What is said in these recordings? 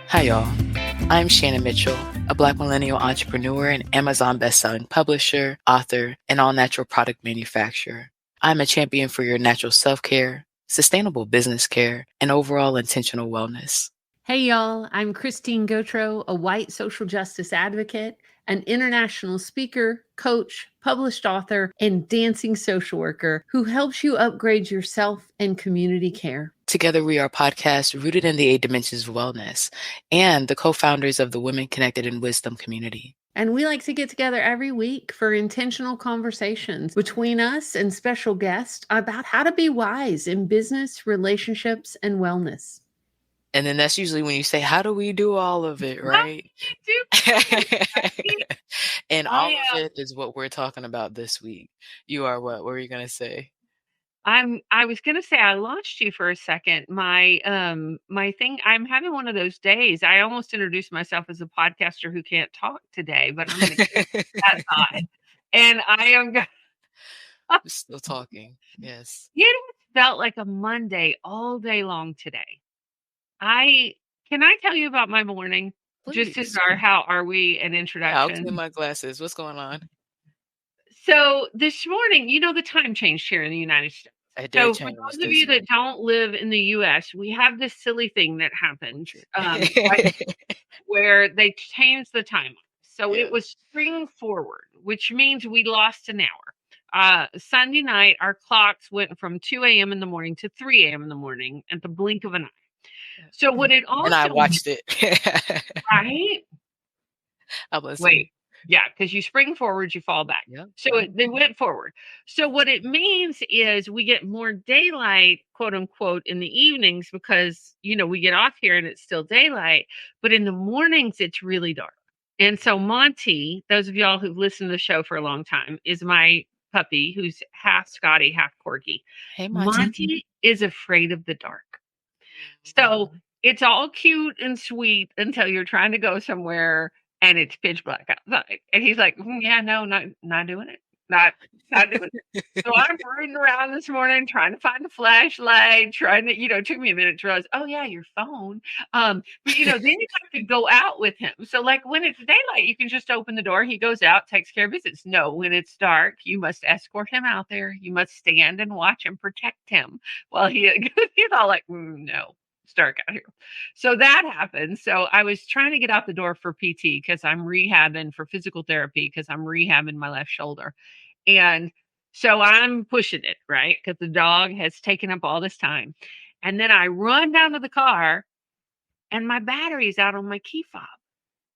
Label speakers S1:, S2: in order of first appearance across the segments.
S1: Hi, y'all. I'm Shannon Mitchell, a Black millennial entrepreneur and Amazon bestselling publisher, author, and all-natural product manufacturer. I'm a champion for your natural self-care, sustainable business care, and overall intentional wellness.
S2: Hey, y'all. I'm Christine Gautreaux, a white social justice advocate, an international speaker, coach, published author, and dancing social worker who helps you upgrade yourself and community care.
S1: Together, we are a podcast rooted in the 8 dimensions of wellness and the co-founders of the Women Connected in Wisdom community.
S2: And we like to get together every week for intentional conversations between us and special guests about how to be wise in business, relationships, and wellness.
S1: And then that's usually when you say, how do we do all of it, right? And all of it is what we're talking about this week. You are what? What were you going to say?
S3: I was gonna say I lost you for a second. My thing, I'm having one of those days. I almost introduced myself as a podcaster who can't talk today, but I'm gonna keep that thought. And I am
S1: Still talking. Yes.
S3: it felt like a Monday all day long today. Can I tell you about my morning? Just as
S1: Please.
S3: our how are we an
S1: Yeah, I'll clean
S3: introduction.
S1: my glasses. What's going on?
S3: So this morning, the time changed here in the United States.
S1: I
S3: So
S1: did
S3: for
S1: change
S3: those of
S1: this
S3: you that
S1: morning.
S3: don't live in the US, we have this silly thing that happens, right, where they change the time. So it
S1: Yeah.
S3: was spring forward, which means we lost an hour. Sunday night, our clocks went from 2 a.m. in the morning to 3 a.m. in the morning at the blink of an eye. So what it
S1: And I
S3: also
S1: watched it.
S3: right?
S1: I'm listening.
S3: Wait, yeah, because you spring forward, you fall back.
S1: Yeah.
S3: So they went forward. So what it means is we get more daylight, quote unquote, in the evenings because we get off here and it's still daylight, but in the mornings it's really dark. And so Monty, those of y'all who've listened to the show for a long time, is my puppy who's half Scotty, half Corgi.
S1: Hey, Monty.
S3: Monty is afraid of the dark. So it's all cute and sweet until you're trying to go somewhere and it's pitch black outside. And he's like, yeah, no, not doing it. Not doing it. So I'm rooting around this morning trying to find a flashlight, trying to, it took me a minute to realize, oh yeah, your phone. But then you have to go out with him. So like when it's daylight, you can just open the door, he goes out, takes care of business. No, when it's dark, you must escort him out there. You must stand and watch and protect him while he's all like, no. It's dark out here. So that happened. So I was trying to get out the door for PT because I'm rehabbing for physical therapy because I'm rehabbing my left shoulder. And so I'm pushing it, right? Because the dog has taken up all this time. And then I run down to the car and my battery's out on my key fob.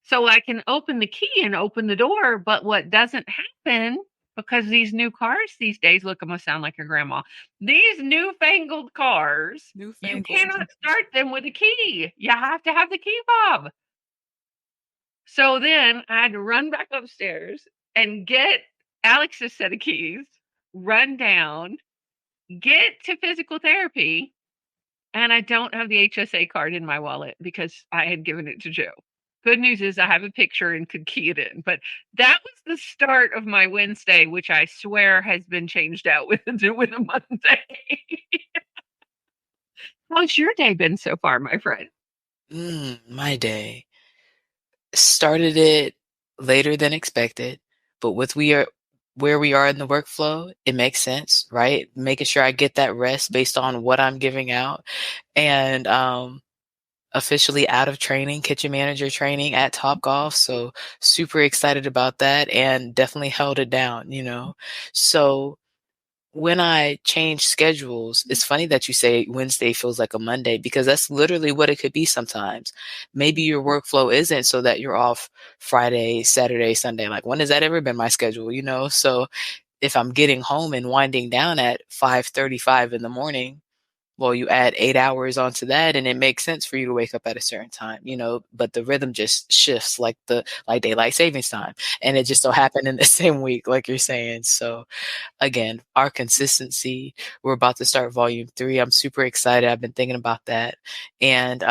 S3: So I can open the key and open the door. But what doesn't happen because these new cars these days, look, I'm going to sound like your grandma. These newfangled cars, you cannot start them with a key. You have to have the key fob. So then I had to run back upstairs and get Alex's set of keys, run down, get to physical therapy, and I don't have the HSA card in my wallet because I had given it to Joe. Good news is I have a picture and could key it in. But that was the start of my Wednesday, which I swear has been changed out with a Monday. How's your day been so far, my friend?
S1: My day started it later than expected, but where we are in the workflow, it makes sense, right? Making sure I get that rest based on what I'm giving out. And officially out of training, kitchen manager training at Topgolf. So super excited about that and definitely held it down, So when I change schedules, it's funny that you say Wednesday feels like a Monday because that's literally what it could be sometimes. Maybe your workflow isn't so that you're off Friday, Saturday, Sunday. Like, when has that ever been my schedule, So if I'm getting home and winding down at 5:35 in the morning, well, you add 8 hours onto that and it makes sense for you to wake up at a certain time, but the rhythm just shifts like daylight savings time. And it just so happened in the same week, like you're saying. So again, our consistency, we're about to start volume 3. I'm super excited. I've been thinking about that. And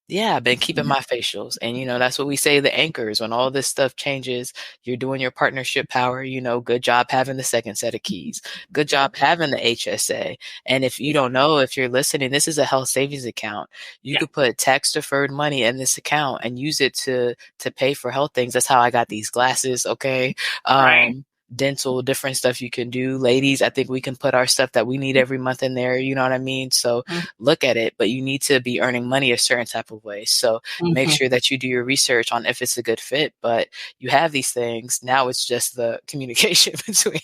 S1: Yeah, I've been keeping my facials. And, that's what we say, the anchors. When all this stuff changes, you're doing your partnership power. Good job having the second set of keys. Good job having the HSA. And if you don't know, if you're listening, this is a health savings account. You
S3: Yeah.
S1: could put tax deferred money in this account and use it to pay for health things. That's how I got these glasses. Okay.
S3: Right.
S1: Dental, different stuff you can do. Ladies, I think we can put our stuff that we need every month in there. You know what I mean? So look at it, but you need to be earning money a certain type of way. So make sure that you do your research on if it's a good fit, but you have these things. Now it's just the communication between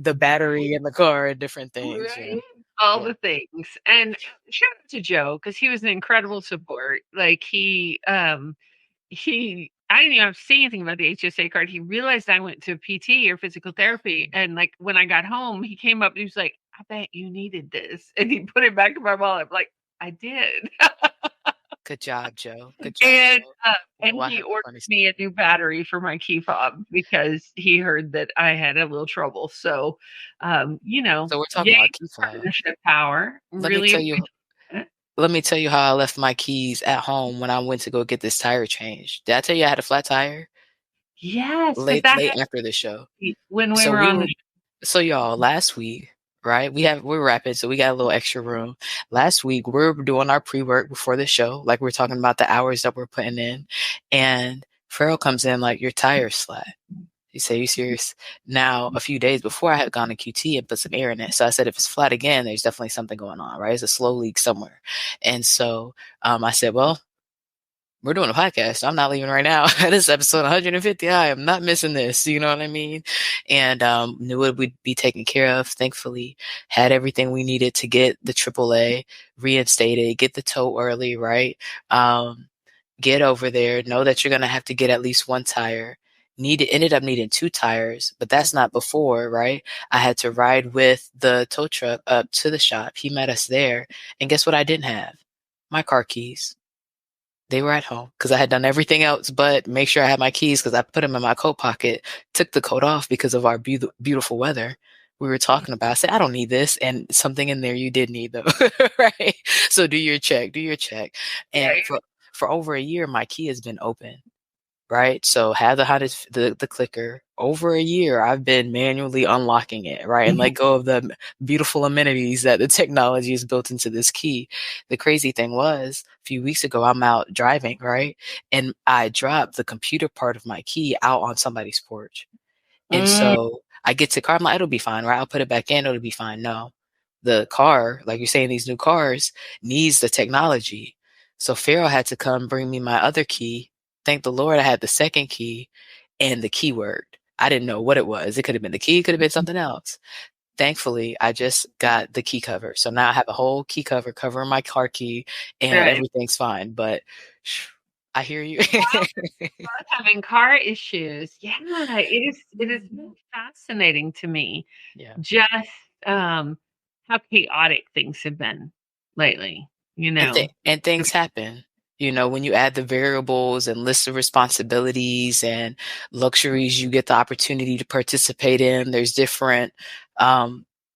S1: the battery and the car and different things.
S3: Right. All
S1: Yeah.
S3: the things. And shout out to Joe, because he was an incredible support. Like I didn't even have to say anything about the HSA card. He realized I went to PT or physical therapy. And like when I got home, he came up and he was like, I bet you needed this. And he put it back in my wallet. I'm like, I did.
S1: Good job, Joe. Good job,
S3: And
S1: Joe.
S3: and
S1: Well, I
S3: he
S1: have a
S3: ordered
S1: funny story.
S3: me a new battery for my key fob because he heard that I had a little trouble. So,
S1: So we're talking
S3: yay
S1: about key
S3: for
S1: fob.
S3: partnership power.
S1: Let me
S3: Really
S1: tell you
S3: appreciate it.
S1: Let me tell you how I left my keys at home when I went to go get this tire changed. Did I tell you I had a flat tire?
S3: Yes, because
S1: Late
S3: that
S1: late
S3: happened
S1: after the show.
S3: when we
S1: So
S3: were
S1: we
S3: on
S1: were
S3: the
S1: so y'all, last week, right? We're rapping, so we got a little extra room. Last week, we're doing our pre-work before the show, like we're talking about the hours that we're putting in. And Farrell comes in like, your tire's flat. You say, you serious? Now, a few days before I had gone to QT and put some air in it. So I said, if it's flat again, there's definitely something going on, right? It's a slow leak somewhere. And so I said, well, we're doing a podcast. So I'm not leaving right now. This is episode 150. I am not missing this. You know what I mean? And knew it would be taken care of. Thankfully, had everything we needed to get the AAA reinstated, get the tow early, right? Get over there. Know that you're gonna have to get at least one tire. Ended up needing two tires, but that's not before, right? I had to ride with the tow truck up to the shop. He met us there, and guess what? I didn't have my car keys. They were at home because I had done everything else but make sure I had my keys because I put them in my coat pocket, took the coat off because of our beautiful weather we were talking about. I said, I don't need this. And something in there you did need though. Right. So do your check, do your check.
S3: yeah,
S1: And for over a year, my key has been open. Right. So have the hottest, the clicker. Over a year, I've been manually unlocking it, right? And let go of the beautiful amenities that the technology is built into this key. The crazy thing was, a few weeks ago, I'm out driving, right? And I dropped the computer part of my key out on somebody's porch. And
S3: mm,
S1: so I get to the car, I'm like, it'll be fine, right? I'll put it back in, it'll be fine. No. The car, like you're saying, these new cars needs the technology. So Farrell had to come bring me my other key. Thank the Lord I had the second key and the key worked. I didn't know what it was. It could have been the key, it could have been something else. Thankfully, I just got the key cover. So now I have a whole key cover covering my car key and
S3: right.
S1: everything's fine. But I hear you.
S3: Both having car issues. Yeah, it is fascinating to me
S1: Yeah.
S3: just how chaotic things have been lately, you
S1: And
S3: know.
S1: things happen. When you add the variables and list of responsibilities and luxuries you get the opportunity to participate in, there's different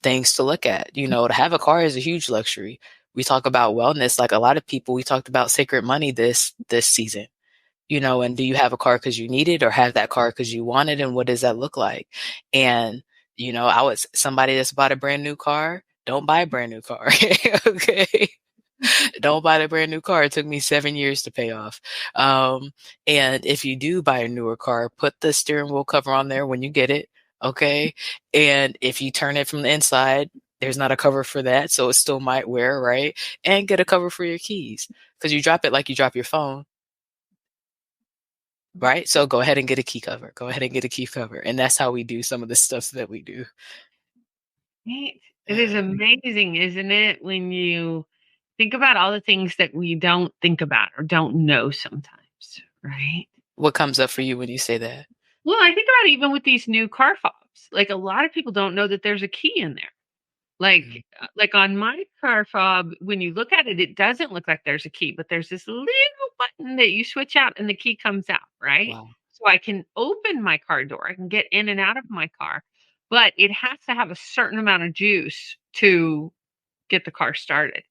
S1: things to look at. To have a car is a huge luxury. We talk about wellness, like a lot of people, we talked about sacred money this season. And do you have a car because you need it or have that car because you want it? And what does that look like? And, I was somebody that's bought a brand new car. Don't buy a brand new car. Okay. Don't buy the brand new car. It took me 7 years to pay off. And if you do buy a newer car, put the steering wheel cover on there when you get it. Okay. And if you turn it from the inside, there's not a cover for that. So it still might wear, right? And get a cover for your keys because you drop it like you drop your phone. Right. So go ahead and get a key cover. Go ahead and get a key cover. And that's how we do some of the stuff that we do.
S3: Right? It is amazing, isn't it, when you think about all the things that we don't think about or don't know sometimes, right?
S1: What comes up for you when you say that?
S3: Well, I think about even with these new car fobs. Like a lot of people don't know that there's a key in there.
S1: Mhm.
S3: Like on my car fob, when you look at it, it doesn't look like there's a key, but there's this little button that you switch out and the key comes out, right?
S1: Wow.
S3: So I can open my car door. I can get in and out of my car, but it has to have a certain amount of juice to get the car started.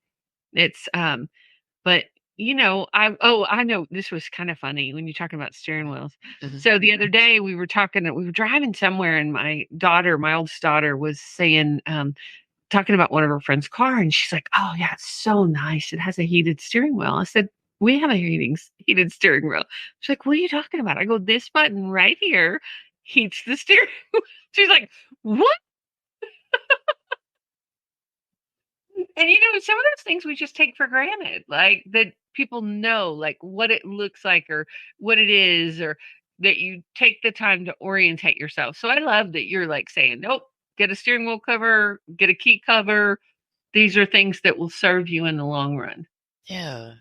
S3: It's but you know, I know this was kind of funny when you're talking about steering wheels.
S1: Mhm.
S3: So the other day we were driving somewhere, and my oldest daughter, was saying, talking about one of her friend's car, and she's like, "Oh yeah, it's so nice. It has a heated steering wheel." I said, "We have a heated steering wheel." She's like, "What are you talking about?" I go, "This button right here heats the steering wheel." She's like, "What?" And some of those things we just take for granted, like that people know, like what it looks like or what it is, or that you take the time to orientate yourself. So I love that you're like saying, nope, get a steering wheel cover, get a key cover. These are things that will serve you in the long run.
S1: Yeah.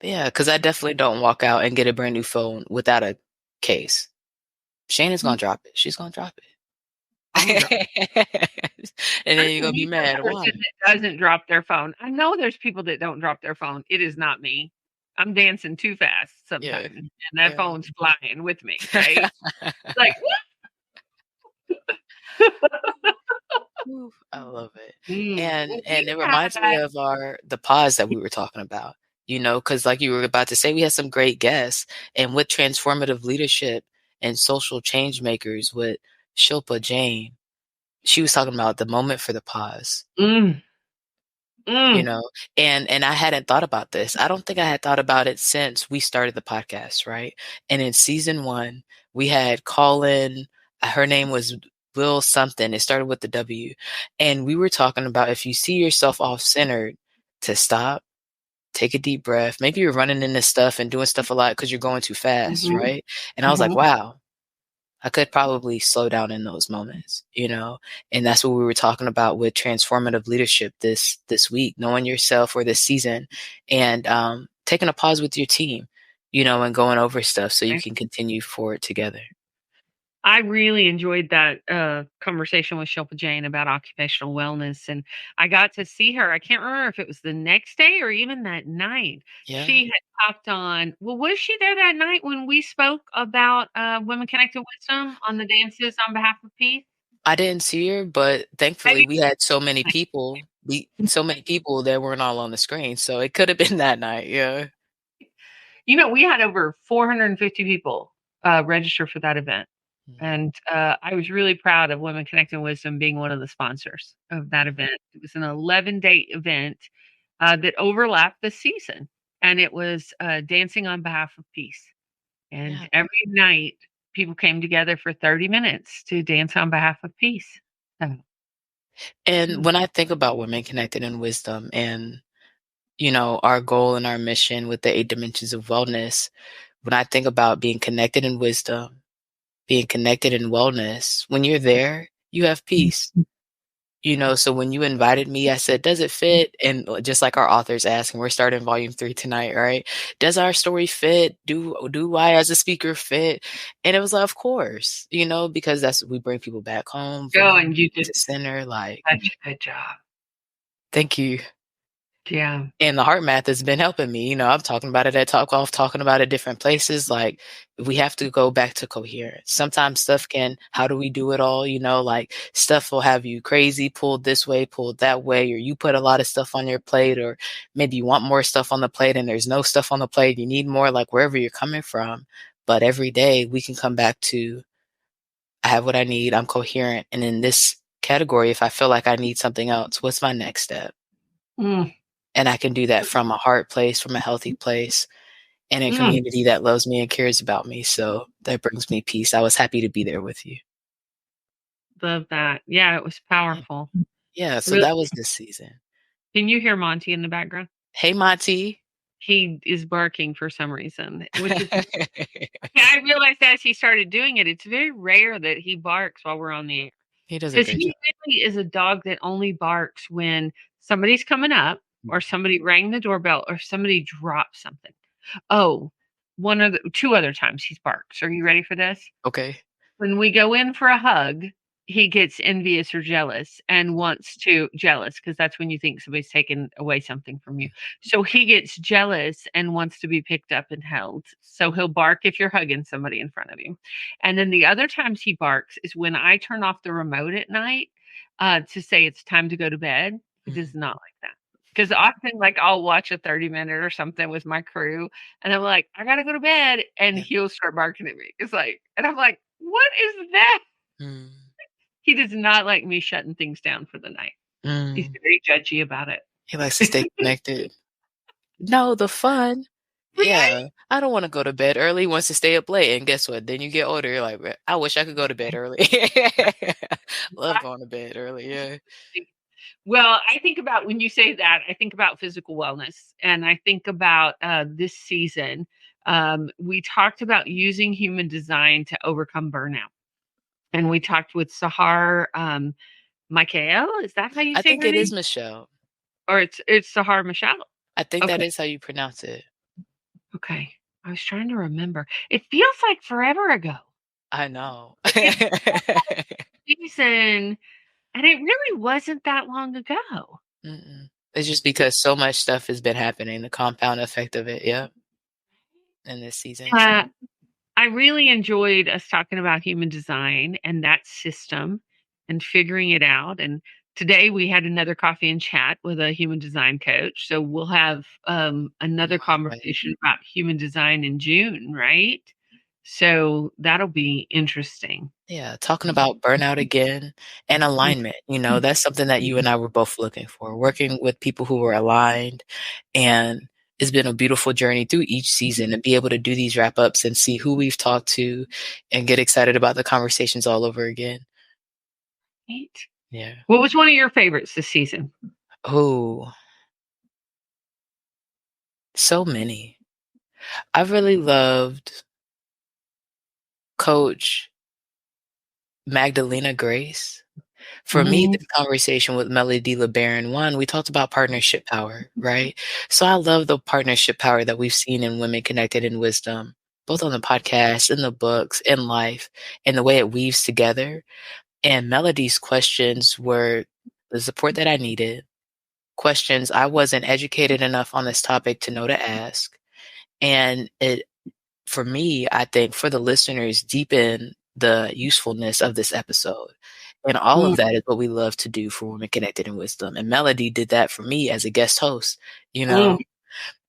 S1: Yeah, because I definitely don't walk out and get a brand new phone without a case. Shannon's gonna drop it. She's gonna drop
S3: I'm gonna drop.
S1: it. And then you're
S3: Person,
S1: gonna be
S3: you the
S1: mad. Why?
S3: person that doesn't drop their phone. I know there's people that don't drop their phone. It is not me. I'm dancing too fast
S1: Yeah.
S3: sometimes, and that
S1: Yeah.
S3: phone's flying with me, right? Like,
S1: Ooh, I love it.
S3: well,
S1: And
S3: we
S1: it reminds me
S3: had
S1: of the pause that we were talking about, because like you were about to say, we had some great guests, and with transformative leadership and social change makers with Shilpa Jane, she was talking about the moment for the pause.
S3: mm,
S1: you
S3: mm,
S1: know and I hadn't thought about this. I don't think I had thought about it since we started the podcast, right? And in season 1 we had Colin. Her name was Will something. It started with the W. And we were talking about, if you see yourself off-centered, to stop, take a deep breath. Maybe you're running into stuff and doing stuff a lot because you're going too fast,
S3: mhm,
S1: right? And I was like,
S3: mhm.
S1: wow, I could probably slow down in those moments, and that's what we were talking about with transformative leadership this week, knowing yourself, or this season, and taking a pause with your team, and going over stuff so you
S3: Okay.
S1: can continue forward together.
S3: I really enjoyed that conversation with Shilpa Jane about occupational wellness, and I got to see her. I can't remember if it was the next day or even that night.
S1: Yeah,
S3: She had popped on. Well, was she there that night when we spoke about Women Connected Wisdom on the Dances on Behalf of Peace?
S1: I didn't see her, but thankfully
S3: Maybe.
S1: we had so many people that weren't all on the screen, so it could have been that night. Yeah.
S3: We had over 450 people register for that event. And I was really proud of Women Connecting Wisdom being one of the sponsors of that event. It was an 11-day event that overlapped the season, and it was Dancing on Behalf of Peace. And
S1: Yeah.
S3: every night, people came together for 30 minutes to dance on behalf of peace. So,
S1: And when I think about Women Connected in Wisdom, and our goal and our mission with the 8 dimensions of wellness, when I think about being connected in wisdom, being connected in wellness, when you're there, you have peace. So when you invited me, I said, does it fit? And just like our author's asking, we're starting volume 3 tonight, right? Does our story fit? Do I as a speaker fit? And it was like, of course, because that's we bring people back home, bring
S3: and you did
S1: to center. Like,
S3: such a good job.
S1: thank you.
S3: Yeah.
S1: And the heart math has been helping me. I'm talking about it at Talk Off, talking about it different places. Like, we have to go back to coherence. Sometimes stuff how do we do it all? Like, stuff will have you crazy, pulled this way, pulled that way, or you put a lot of stuff on your plate, or maybe you want more stuff on the plate and there's no stuff on the plate. You need more, like wherever you're coming from. But every day we can come back to, I have what I need. I'm coherent. And in this category, if I feel like I need something else, what's my next step?
S3: Mm,
S1: And I can do that from a heart place, from a healthy place, and a
S3: mm,
S1: community that loves me and cares about me. So that brings me peace. I was happy to be there with you.
S3: love that. Yeah, it was
S1: Yeah.
S3: powerful.
S1: Yeah. So
S3: Really.
S1: that was this season.
S3: Can you hear Monty in the background?
S1: Hey, Monty.
S3: He is barking for some reason, which is I realized as he started doing it, it's very rare that he barks while we're on the air.
S1: He does a
S3: Because
S1: great
S3: he
S1: job.
S3: really is a dog that only barks when somebody's coming up, or somebody rang the doorbell, or somebody dropped something. Oh, 2 other times he's barks. Are you ready for this?
S1: Okay.
S3: When we go in for a hug, he gets envious or jealous and wants to jealous, because that's when you think somebody's taken away something from you. So he gets jealous and wants to be picked up and held. So he'll bark if you're hugging somebody in front of you. And then the other times he barks is when I turn off the remote at night to say it's time to go to bed. He does not like that. Because often, like, I'll watch a 30-minute or something with my crew, and I'm like, "I gotta go to bed," and
S1: Yeah.
S3: he'll start barking at me. It's like and I'm like, "What is that?"
S1: Mm.
S3: He does not like me shutting things down for the night. He's
S1: Mm.
S3: very judgy about it.
S1: He likes to stay connected. No, the fun.
S3: Right?
S1: Yeah. I don't wanna go to bed early, he wants to stay up late, and guess what? Then you get older, you're like, "Man, I wish I could go to bed early." Love going to bed early, yeah.
S3: Well, I think about when you say that, I think about physical wellness, and I think about, this season. We talked about using human design to overcome burnout, and we talked with Sahar, Michael, is that how you
S1: I
S3: say
S1: think
S3: her
S1: it is
S3: name?
S1: Michelle.
S3: Or it's Sahar Michelle?
S1: I think that
S3: Okay,
S1: is how you pronounce it.
S3: okay. I was trying to remember. It feels like forever ago.
S1: I know.
S3: Like, it's season, and it really wasn't that long ago.
S1: Mm-mm. It's just because so much stuff has been happening, the compound effect of it, yep, in this season, so
S3: Uh, I really enjoyed us talking about human design and that system and figuring it out. And today we had another coffee and chat with a human design coach. So we'll have
S1: I'm
S3: another
S1: on my way.
S3: conversation about human design in June, right? So that'll be interesting.
S1: Yeah, talking about burnout again and alignment, that's something that you and I were both looking for, working with people who were aligned, and it's been a beautiful journey through each season to be able to do these wrap-ups and see who we've talked to and get excited about the conversations all over again.
S3: Right?
S1: Yeah.
S3: What was one of your favorites this season?
S1: Oh, so many. I really loved Coach Magdalena Grace. For me,
S3: Mhm.
S1: this conversation with Melody LeBaron, one, we talked about partnership power, right? So I love the partnership power that we've seen in Women Connected in Wisdom, both on the podcast, in the books, in life, and the way it weaves together. And Melody's questions were the support that I needed, questions I wasn't educated enough on this topic to know to ask. And it, for me, I think for the listeners, deepen the usefulness of this episode. And all
S3: Mm,
S1: of that is what we love to do for Women Connected in Wisdom. And Melody did that for me as a guest host, you
S3: mm,
S1: know?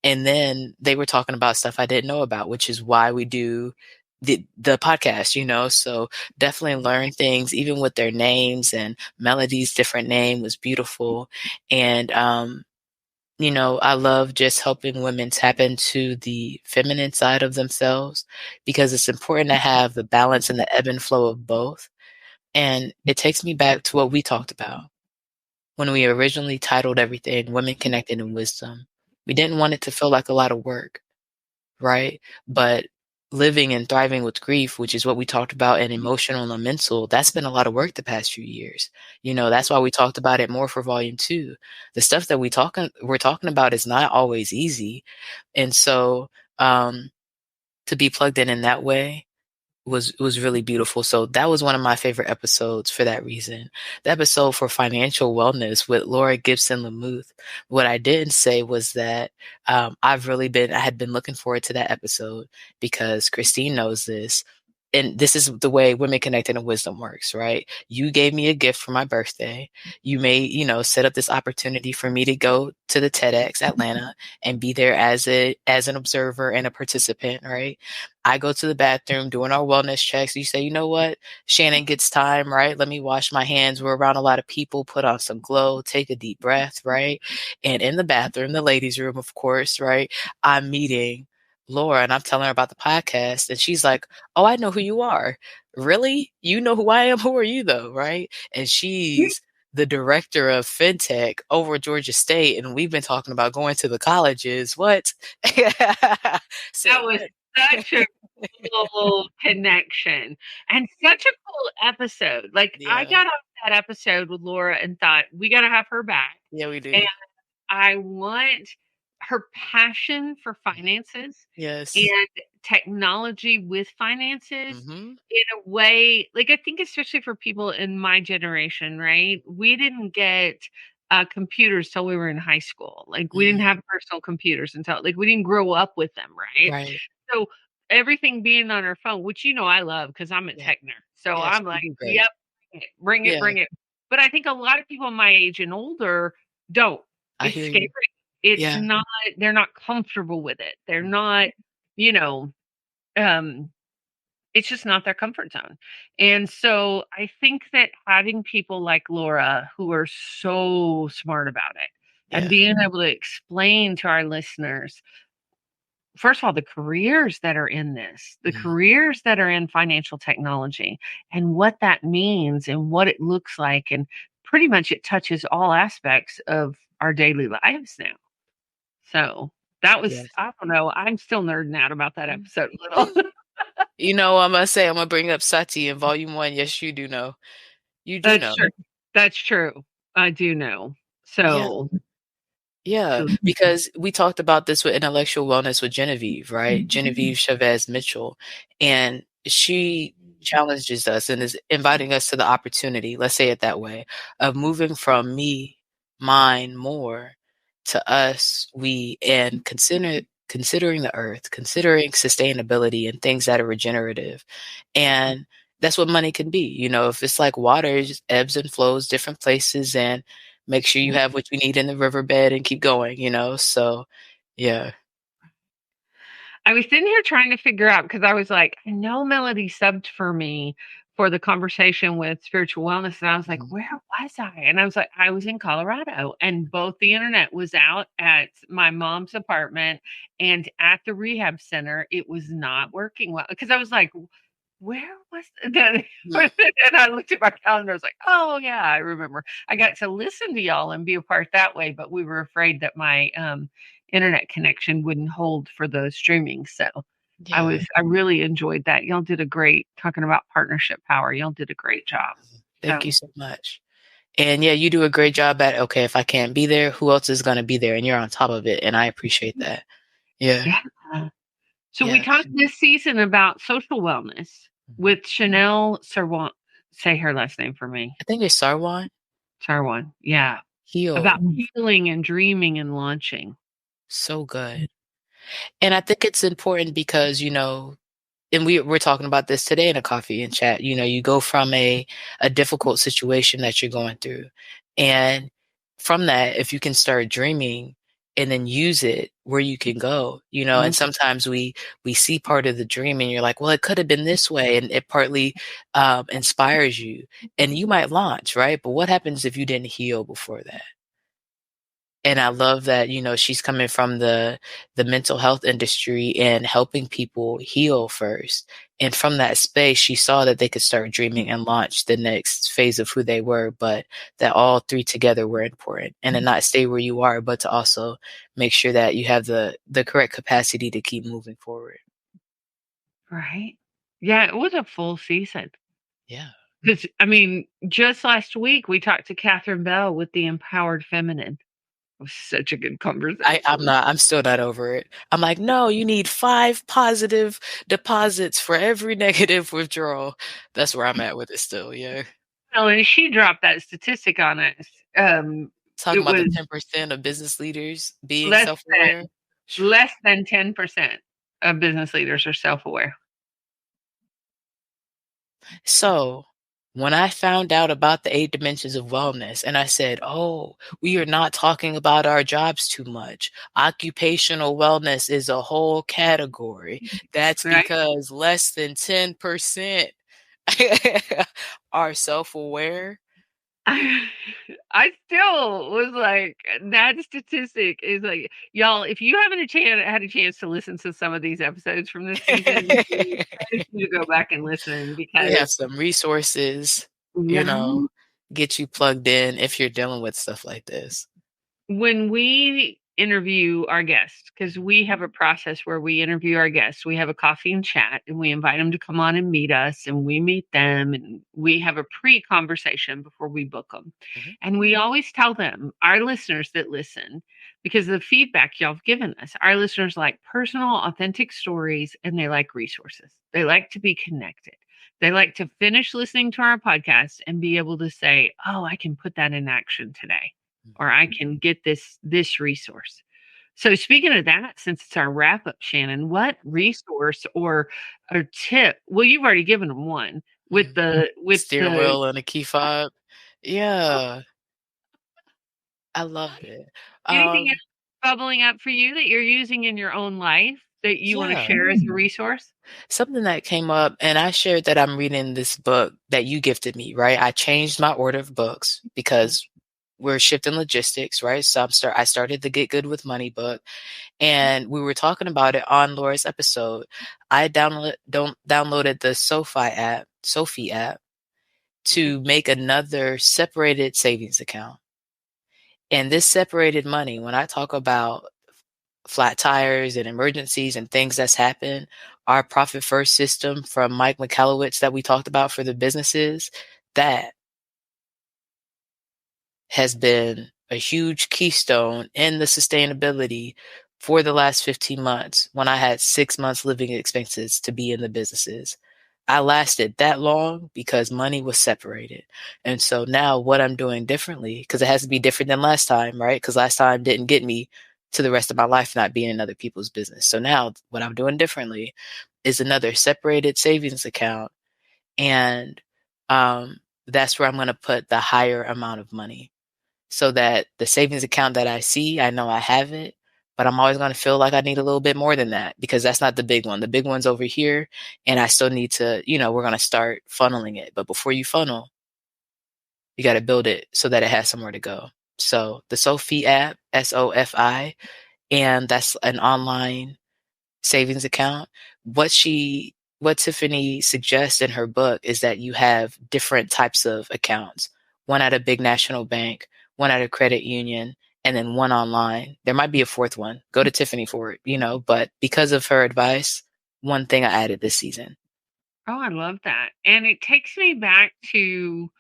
S1: And then they were talking about stuff I didn't know about, which is why we do the podcast. So definitely learn things, even with their names, and Melody's different name was beautiful. And I love just helping women tap into the feminine side of themselves, because it's important to have the balance and the ebb and flow of both. And it takes me back to what we talked about when we originally titled everything Women Connected in Wisdom. We didn't want it to feel like a lot of work, right? But living and thriving with grief, which is what we talked about, and emotional and mental, that's been a lot of work the past few years. That's why we talked about it more for volume 2. The stuff that we're talking about is not always easy. And so to be plugged in that way was really beautiful. So that was one of my favorite episodes for that reason. The episode for financial wellness with Laura Gibson Lamuth. What I didn't say was that I had been looking forward to that episode because Christine knows this. And this is the way Women Connected in Wisdom works, right? You gave me a gift for my birthday. You made, set up this opportunity for me to go to the TEDx Atlanta and be there as an observer and a participant, right? I go to the bathroom doing our wellness checks. You say, you know what? Shannon gets time, right? Let me wash my hands. We're around a lot of people. Put on some glow, take a deep breath, right? And in the bathroom, the ladies' room, of course, right? I'm meeting Laura and I'm telling her about the podcast. And she's like, oh, I know who you are. Really? You know who I am? Who are you, though? Right? And she's the director of fintech over at Georgia State. And we've been talking about going to the colleges. What? Said
S3: that was
S1: what?
S3: such a cool connection and such a cool episode. Like, I
S1: Yeah.
S3: got off that episode with Laura and thought, we got to have her back.
S1: Yeah, we
S3: And
S1: do.
S3: I want her passion for finances
S1: Yes.
S3: and technology with finances
S1: Mhm.
S3: in a way, like, I think especially for people in my generation, right? We didn't get computers till we were in high school. Like, we didn't
S1: Mm.
S3: have personal computers until, like, we didn't grow up with them, right?
S1: Right.
S3: So everything being on our phone, which I love because I'm a
S1: Yeah.
S3: tech nerd. So
S1: Yes,
S3: I'm
S1: you
S3: like,
S1: do
S3: yep,
S1: great.
S3: bring it,
S1: Yeah.
S3: bring it. But I think a lot of people my age and older don't.
S1: I
S3: It's
S1: hear
S3: scary.
S1: you.
S3: It's
S1: Yeah.
S3: not they're not comfortable with it. They're not, you know, um, it's just not their comfort zone. And so I think that having people like Laura who are so smart about it and
S1: Yeah.
S3: being able to explain to our listeners, first of all, the careers that are in this, the
S1: Mhm.
S3: careers that are in financial technology and what that means and what it looks like. And pretty much it touches all aspects of our daily lives now. So that was,
S1: Yes.
S3: I don't know, I'm still nerding out about that episode a little.
S1: You know, I'm gonna say I'm gonna bring up Sati in volume 1. Yes, you do know. You do
S3: That's
S1: know.
S3: true. That's true. I do know.
S1: Yeah.
S3: So,
S1: Yeah,
S3: so
S1: because we talked about this with intellectual wellness with Genevieve, right? Genevieve Chavez Mitchell. And she challenges us and is inviting us to the opportunity, let's say it that way, of moving from me, mine, more to us, we, and considering the earth, considering sustainability and things that are regenerative. And that's what money can be. You know, if it's like water, it just ebbs and flows different places, and make sure you have what you need in the riverbed and keep going, you know? So, yeah.
S3: I was sitting here trying to figure out because I was like, I know Melody subbed for me for the conversation with spiritual wellness. And I was like,
S1: Mhm.
S3: where was I? And I was like, I was in Colorado and both the internet was out at my mom's apartment and at the rehab center. It was not working well because I was like, where was that?
S1: Mm.
S3: And I looked at my calendar. I was like, oh, yeah, I remember. I got to listen to y'all and be a part that way, but we were afraid that my internet connection wouldn't hold for the streaming. So
S1: Yeah.
S3: I really enjoyed that. Y'all did a great talking about partnership power. Y'all did a great job.
S1: Thank you
S3: So,
S1: so much. And yeah, you do a great job at, okay, if I can't be there, who else is going to be there? And you're on top of it. And I appreciate that. Yeah.
S3: yeah. So we
S1: Yeah.
S3: talked this season about social wellness
S1: Mhm.
S3: with Chanel Serwan. Say her last name for me.
S1: I think it's Sarwan.
S3: Sarwan. Yeah. About
S1: Heal.
S3: healing and dreaming and launching.
S1: So good. And I think it's important because, and we're talking about this today in a coffee and chat. You go from a difficult situation that you're going through, and from that, if you can start dreaming and then use it where you can go, and
S3: Mhm.
S1: sometimes we see part of the dream and you're like, well, it could have been this way, and it partly inspires you, and you might launch, right? But what happens if you didn't heal before that? And I love that, she's coming from the mental health industry and helping people heal first. And from that space, she saw that they could start dreaming and launch the next phase of who they were, but that all three together were important. And to not stay where you are, but to also make sure that you have the correct capacity to keep moving forward.
S3: Right? Yeah, it was a full season.
S1: Yeah.
S3: Because, I mean, just last week we talked to Catherine Bell with the Empowered Feminine. It was such a good conversation.
S1: I'm still not over it. I'm like, no, you need 5 positive deposits for every negative withdrawal. That's where I'm at with it still. Yeah.
S3: Well, and she dropped that statistic on us.
S1: Talking
S3: It
S1: about the
S3: was
S1: 10% of business leaders being
S3: less
S1: self-aware.
S3: less than 10% of business leaders are self-aware.
S1: So when I found out about the 8 dimensions of wellness and I said, oh, we are not talking about our jobs too much. Occupational wellness is a whole category. That's
S3: Right?
S1: because less than 10% are self-aware.
S3: I still was like, that statistic is like, y'all, if you haven't had a chance to listen to some of these episodes from this season, I encourage you to go back and listen
S1: We have
S3: because
S1: some resources, you
S3: right
S1: know, get you plugged in if you're dealing with stuff like this.
S3: when we interview our guests, because we have a process where we interview our guests, we have a coffee and chat, and we invite them to come on and meet us, and we meet them, and we have a pre conversation before we book them.
S1: Mhm.
S3: And we always tell them, our listeners that listen, because of the feedback y'all have given us, our listeners like personal, authentic stories, and they like resources. They like to be connected. They like to finish listening to our podcast and be able to say, oh, I can put that in action today or I can get this resource. So speaking of that, since it's our wrap up, Shannon, what resource or tip? Well, you've already given them one with
S1: Mhm. Steering
S3: the
S1: wheel and a key fob. Yeah, I love it.
S3: Anything else
S1: Um,
S3: bubbling up for you that you're using in your own life that you want to
S1: yeah.
S3: share as a resource?
S1: Something that came up, and I shared that I'm reading this book that you gifted me, right? I changed my order of books because we're shifting logistics, right? So I started the Get Good with Money book, and we were talking about it on Laura's episode. I downloaded the Sophie app
S3: Mhm.
S1: to make another separated savings account. And this separated money, when I talk about flat tires and emergencies and things that's happened, our profit first system from Mike Michalowicz that we talked about for the businesses, that has been a huge keystone in the sustainability for the last 15 months when I had 6 months living expenses to be in the businesses. I lasted that long because money was separated. And so now what I'm doing differently, because it has to be different than last time, right? Because last time didn't get me to the rest of my life not being in other people's business. So now what I'm doing differently is another separated savings account. And that's where I'm going to put the higher amount of money so that the savings account that I see, I know I have it, but I'm always going to feel like I need a little bit more than that because that's not the big one. The big one's over here, and I still need to, we're going to start funneling it. But before you funnel, you got to build it so that it has somewhere to go. So the Sophie app, SOFI, and that's an online savings account. What Tiffany suggests in her book is that you have different types of accounts. One at a big national bank, one at a credit union, and then one online. There might be a fourth one. Go to Tiffany for it, but because of her advice, one thing I added this season.
S3: Oh, I love that. And it takes me back to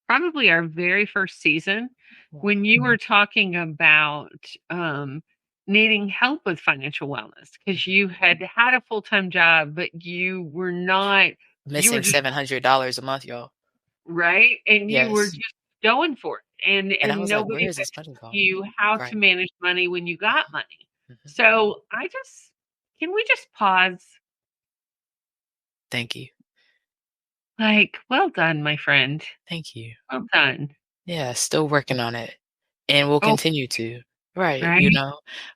S3: probably our very first season when you were talking about needing help with financial wellness because you had had a full-time job, but you were not, you were
S1: Missing
S3: just
S1: $700 a month, y'all.
S3: right. And you were
S1: Yes.
S3: just going for it. And
S1: And I
S3: and
S1: was like, where
S3: nobody
S1: is
S3: was
S1: this money
S3: telling
S1: going?
S3: you how to
S1: Right.
S3: manage money when you got money.
S1: Mhm.
S3: So can we just pause?
S1: Thank you.
S3: Like, well done, my friend.
S1: Thank you.
S3: Well done.
S1: Yeah, still working on it, and we'll
S3: Oh,
S1: continue to. Right,
S3: right.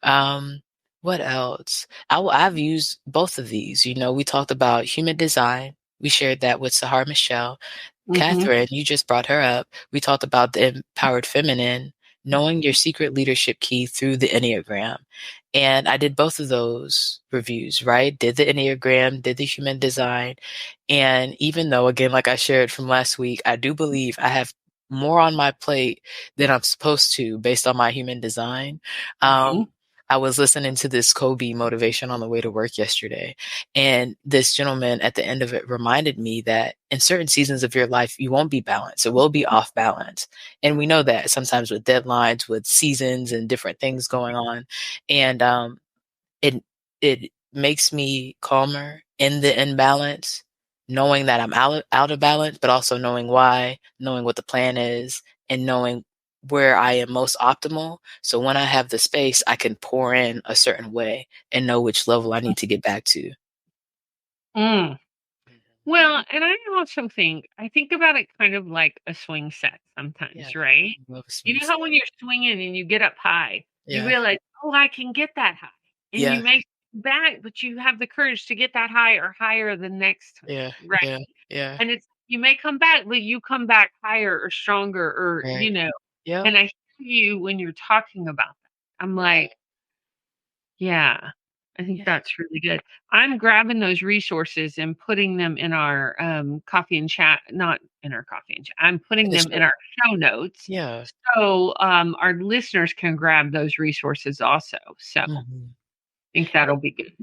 S1: Um, what else? I've used both of these. We talked about human design. We shared that with Sahar Michelle.
S3: Hmm.
S1: Catherine, you just brought her up. We talked about the empowered feminine, knowing your secret leadership key through the Enneagram. And I did both of those reviews, right? Did the Enneagram, did the human design. And even though, again, like I shared from last week, I do believe I have more on my plate than I'm supposed to based on my human design.
S3: Hmm.
S1: I was listening to this Kobe motivation on the way to work yesterday. And this gentleman at the end of it reminded me that in certain seasons of your life, you won't be balanced. It will be off balance. And we know that sometimes with deadlines, with seasons and different things going on. And it it makes me calmer in the imbalance, knowing that I'm out of balance, but also knowing why, knowing what the plan is, and knowing where I am most optimal. So when I have the space, I can pour in a certain way and know which level I need to get back to.
S3: Mm. Well, and I think about it kind of like a swing set
S1: Yeah,
S3: sometimes, right?
S1: I love a
S3: You
S1: swing
S3: know how
S1: set.
S3: when you're swinging and you get up high, you
S1: Yeah,
S3: realize, oh, I can get that high. And you
S1: yeah,
S3: may back, but you have the courage to get that high or higher the next time,
S1: yeah,
S3: right?
S1: yeah, yeah.
S3: And you may come back, but you come back higher or stronger
S1: Right. Yep.
S3: and I hear you when you're talking about that. I'm like, yeah, I think
S1: Yeah.
S3: that's really good. I'm grabbing those resources and putting them in our coffee and chat, not in our coffee and chat. I'm
S1: In
S3: putting
S1: the
S3: them in
S1: show.
S3: our show notes
S1: Yeah.
S3: so our listeners can grab those resources also. So I
S1: Mhm.
S3: think that'll be good.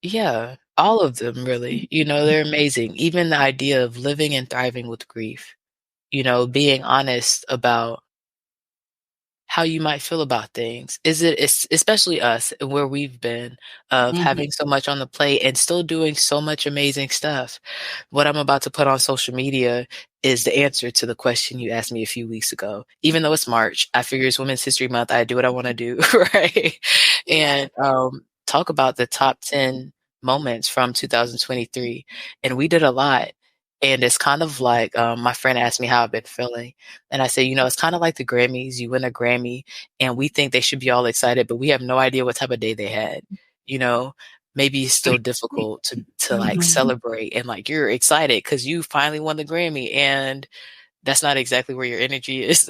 S1: Yeah, all of them really. They're amazing. Even the idea of living and thriving with grief, being honest about how you might feel about things. It's especially us and where we've been of
S3: Mhm.
S1: having so much on the plate and still doing so much amazing stuff. What I'm about to put on social media is the answer to the question you asked me a few weeks ago. Even though it's March, I figure it's Women's History Month. I do what I want to do, right? And talk about the top 10 moments from 2023. And we did a lot. And it's kind of like, my friend asked me how I've been feeling, and I said, it's kind of like the Grammys. You win a Grammy, and we think they should be all excited, but we have no idea what type of day they had. You know, maybe it's still difficult to like
S3: Mhm.
S1: celebrate and like you're excited because you finally won the Grammy, and that's not exactly where your energy is.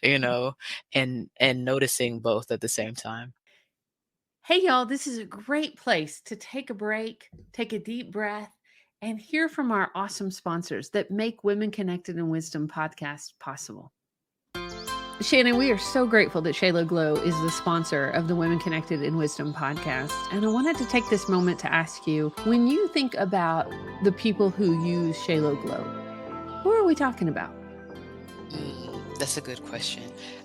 S1: you know, and noticing both at the same time.
S2: Hey, y'all, this is a great place to take a break, take a deep breath, and hear from our awesome sponsors that make Women Connected in Wisdom podcast possible. Shannon, we are so grateful that Shayla Glow is the sponsor of the Women Connected in Wisdom podcast. And I wanted to take this moment to ask you, when you think about the people who use Shayla Glow, who are we talking about?
S1: That's a good question.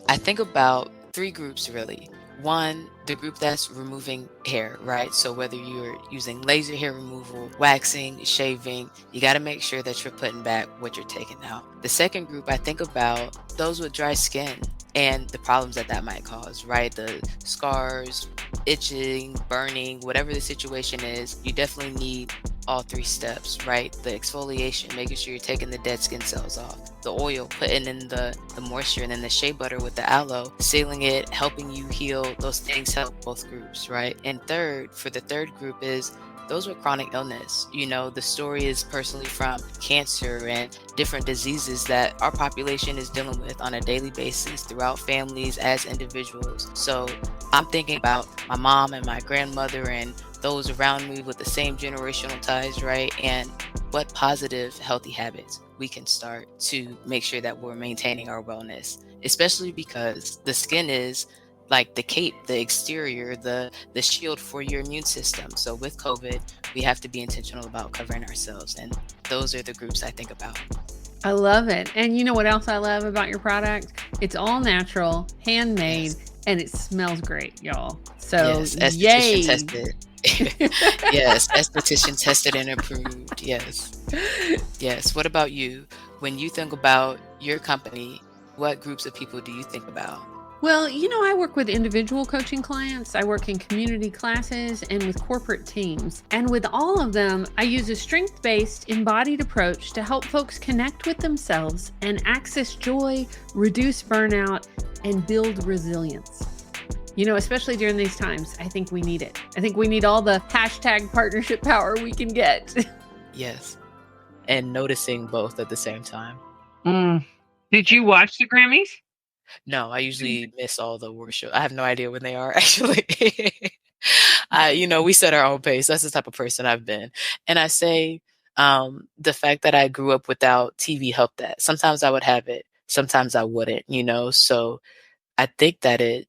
S1: I think about 3 groups really. One, the group that's removing hair, right? So whether you're using laser hair removal, waxing, shaving, you got to make sure that you're putting back what you're taking out. The second group, I think about those with dry skin and the problems that might cause, right? The scars, itching, burning, whatever the situation is, you definitely need all 3 steps, right? The exfoliation, making sure you're taking the dead skin cells off. The oil, putting in the moisture, and then the shea butter with the aloe, sealing it, helping you heal. Those things help both groups, right? And third, for the third group is those with chronic illness. The story is personally from cancer and different diseases that our population is dealing with on a daily basis throughout families as individuals. So I'm thinking about my mom and my grandmother and those around me with the same generational ties, right? And what positive, healthy habits we can start to make sure that we're maintaining our wellness, especially because the skin is like the cape, the exterior, the shield for your immune system. So with COVID, we have to be intentional about covering ourselves. And those are the groups I think about.
S2: I love it. And you know what else I love about your product? It's all natural, handmade,
S1: Yes.
S2: and it smells great, y'all. So,
S1: Yes, esthetician
S2: yay.
S1: tested. Yes, esthetician tested and approved. Yes. Yes. What about you? When you think about your company, what groups of people do you think about?
S2: Well, I work with individual coaching clients, I work in community classes, and with corporate teams. And with all of them, I use a strength based, embodied approach to help folks connect with themselves and access joy, reduce burnout, and build resilience. Especially during these times, I think we need it. I think we need all the hashtag partnership power we can get.
S1: Yes. And noticing both at the same time.
S3: Did you watch the Grammys?
S1: No, I usually miss all the award shows. I have no idea when they are actually. We set our own pace. That's the type of person I've been. And I say, the fact that I grew up without TV helped that. Sometimes I would have it, sometimes I wouldn't, So I think that it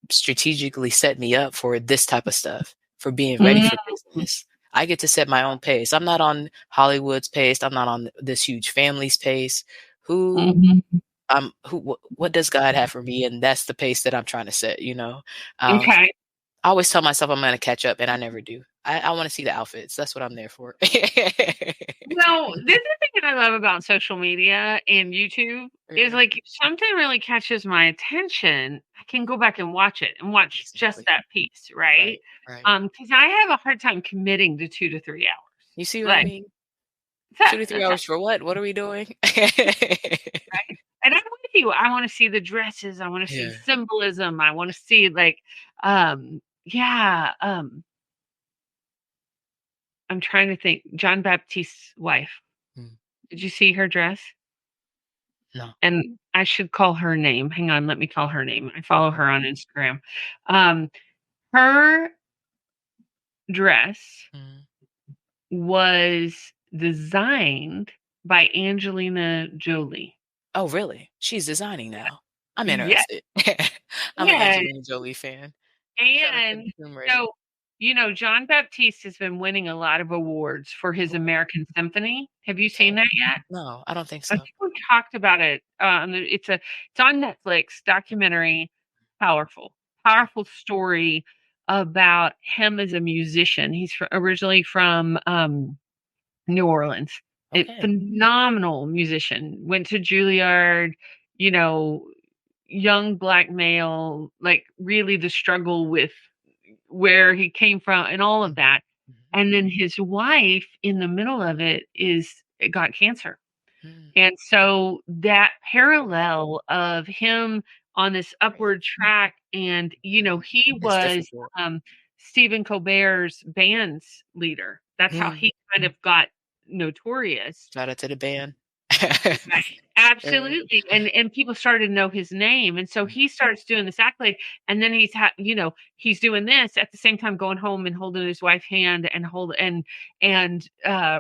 S1: strategically set me up for this type of stuff, for being ready for business. I get to set my own pace. I'm not on Hollywood's pace. I'm not on this huge family's pace. What does God have for me? And that's the pace that I'm trying to set,
S3: Okay.
S1: I always tell myself I'm going to catch up, and I never do. I want to see the outfits. That's what I'm there for.
S3: Well, this is the thing that I love about social media and YouTube is like if something really catches my attention, I can go back and watch it and watch just that piece, right?
S1: Right.
S3: Because I have a hard time committing to 2 to 3 hours.
S1: You see what I mean? 2 to 3 hours for what? What are we doing?
S3: Right. And I'm with you. I want to see the dresses. I want to see symbolism. I want to see I'm trying to think. John Baptiste's wife. Did you see her dress?
S1: No.
S3: And I should call her name. Hang on, let me call her name. I follow her on Instagram. Her dress was designed by Angelina Jolie.
S1: Oh, really? She's designing now. I'm
S3: Yes.
S1: interested. I'm an Angelina Jolie fan.
S3: And so, John Baptiste has been winning a lot of awards for his American Symphony. Have you seen that yet?
S1: No, I don't think
S3: I
S1: so.
S3: think we talked about it. It's on Netflix, documentary, powerful story about him as a musician. He's originally from New Orleans. A phenomenal musician. Went to Juilliard. Young black male, like really the struggle with where he came from and all of that. And then his wife, in the middle of it, got cancer.
S1: Mm.
S3: And so that parallel of him on this upward track, and he
S1: It's
S3: was
S1: difficult.
S3: Stephen Colbert's band's leader. That's how
S1: Mm.
S3: he kind of got notorious.
S1: Shout out to the band.
S3: Right. Absolutely. And people started to know his name. And so he starts doing this accolade. And then he's doing this at the same time, going home and holding his wife's hand and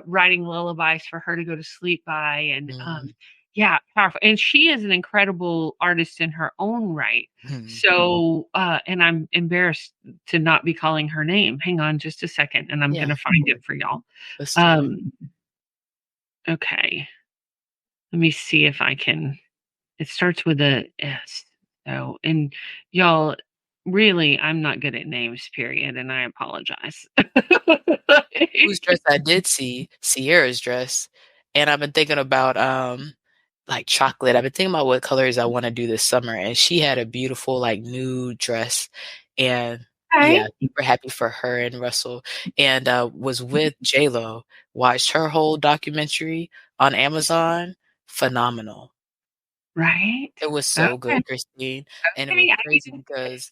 S3: writing lullabies for her to go to sleep by. And
S1: Mm.
S3: yeah, powerful. And she is an incredible artist in her own right.
S1: Mm.
S3: So and I'm embarrassed to not be calling her name. Hang on just a second, and I'm
S1: Yeah.
S3: gonna find it for y'all.
S1: Let's do it.
S3: Okay. Let me see if I can. It starts with a S. So, and y'all, really, I'm not good at names, period, and I apologize.
S1: Whose dress I did see, Sierra's dress, and I've been thinking about, like, chocolate. I've been thinking about what colors I wanna do this summer, and she had a beautiful, like, nude dress, and
S3: Okay.
S1: yeah, super happy for her and Russell, and, was with J.Lo, watched her whole documentary on Amazon. Phenomenal.
S3: Right?
S1: It was so
S3: Okay.
S1: good, Christine, and it was
S3: Okay.
S1: crazy because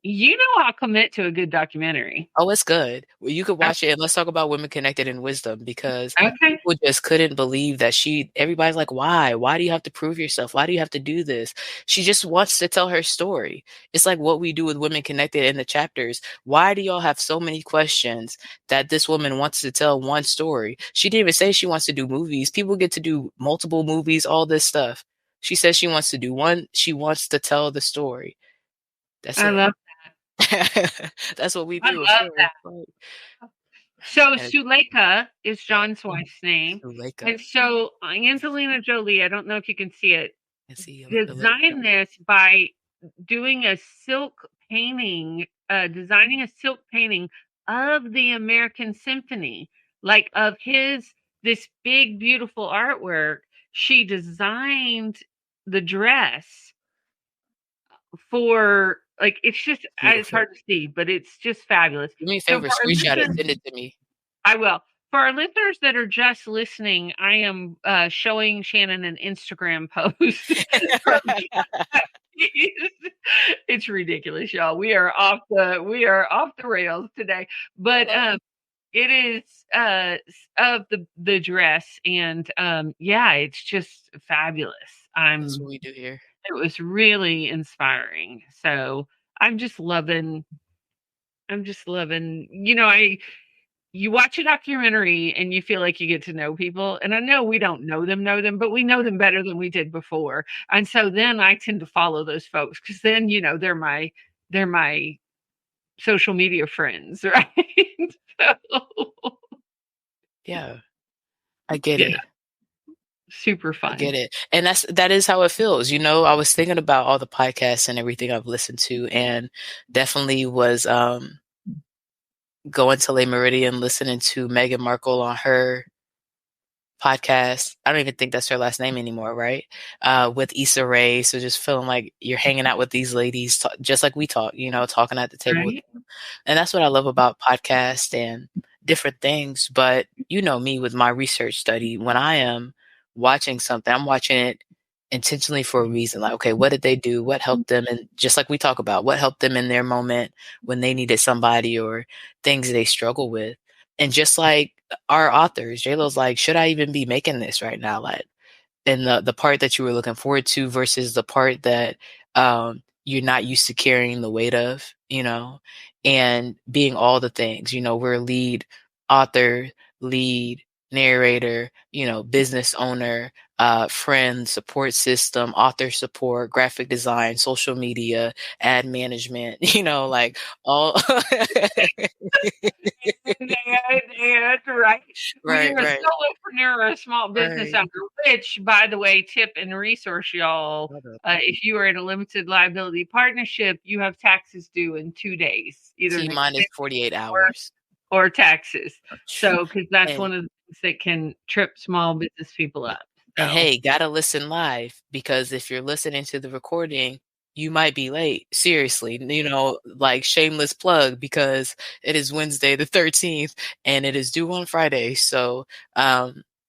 S3: You know I'll commit to a good documentary.
S1: oh, it's good. Well, you could
S3: O
S1: watch it, and let's talk about Women Connected in Wisdom because
S3: Okay.
S1: people just couldn't believe that everybody's like, "Why? Why do you have to prove yourself? Why do you have to do this?" She just wants to tell her story. It's like what we do with Women Connected in the chapters. Why do y'all have so many questions that this woman wants to tell one story? She didn't even say she wants to do movies. People get to do multiple movies, all this stuff. She says she wants to do one. She wants to tell the story. That's
S3: I
S1: it.
S3: love
S1: That's what we
S3: I
S1: do, of
S3: love
S1: course,
S3: that.
S1: right.
S3: So
S1: And
S3: Suleika is John's wife's name.
S1: Zuleika.
S3: And so Angelina Jolie, I don't know if you can see it,
S1: I see a little
S3: designed this by doing a silk painting, designing a silk painting of the American Symphony, like of this big, beautiful artwork. She designed the dress for, like, it's
S1: beautiful.
S3: hard to see, but it's just fabulous.
S1: Do me a
S3: So for
S1: favor,
S3: our
S1: screenshot it,
S3: listeners,
S1: send it to me.
S3: I will. For our listeners that are just listening, I am showing Shannon an Instagram post from it's ridiculous, y'all. We are off the rails today. But it is of the dress, and yeah, it's just fabulous.
S1: That's what we do here.
S3: It was really inspiring. So I'm just loving, you watch a documentary and you feel like you get to know people. And I know we don't know them, but we know them better than we did before. And so then I tend to follow those folks because then, they're my social media friends, right? So,
S1: Yeah, I get
S3: yeah,
S1: it.
S3: super
S1: I get
S3: fun.
S1: it. And that is how it feels. I was thinking about all the podcasts and everything I've listened to, and definitely was going to Le Meridian, listening to Meghan Markle on her podcast. I don't even think that's her last name anymore, right? With Issa Rae. So just feeling like you're hanging out with these ladies, just like we talk, talking at the table with
S3: Right?
S1: them. And that's what I love about podcasts and different things. But you know me with my research study, when I am watching something, I'm watching it intentionally for a reason. Like, okay, what did they do? What helped them? And just like we talk about, what helped them in their moment when they needed somebody or things they struggle with. And just like our authors, JLo's like, should I even be making this right now? Like, and the part that you were looking forward to versus the part that you're not used to carrying the weight of, and being all the things. We're lead author, lead narrator, business owner, friend, support system, author support, graphic design, social media, ad management, like all.
S3: Yeah, that's right. We
S1: Right,
S3: are a
S1: right,
S3: solopreneur or a small business
S1: right.
S3: owner, which, by the way, tip and resource, y'all. If you are in a limited liability partnership, you have taxes due in 2 days, either
S1: T
S3: an
S1: minus
S3: extension
S1: 48
S3: or,
S1: hours.
S3: or taxes. So, because that's
S1: And
S3: one of the things that can trip small business people up.
S1: And
S3: So,
S1: hey, gotta listen live because if you're listening to the recording, you might be late. Seriously, like shameless plug because it is Wednesday the 13th and it is due on Friday. So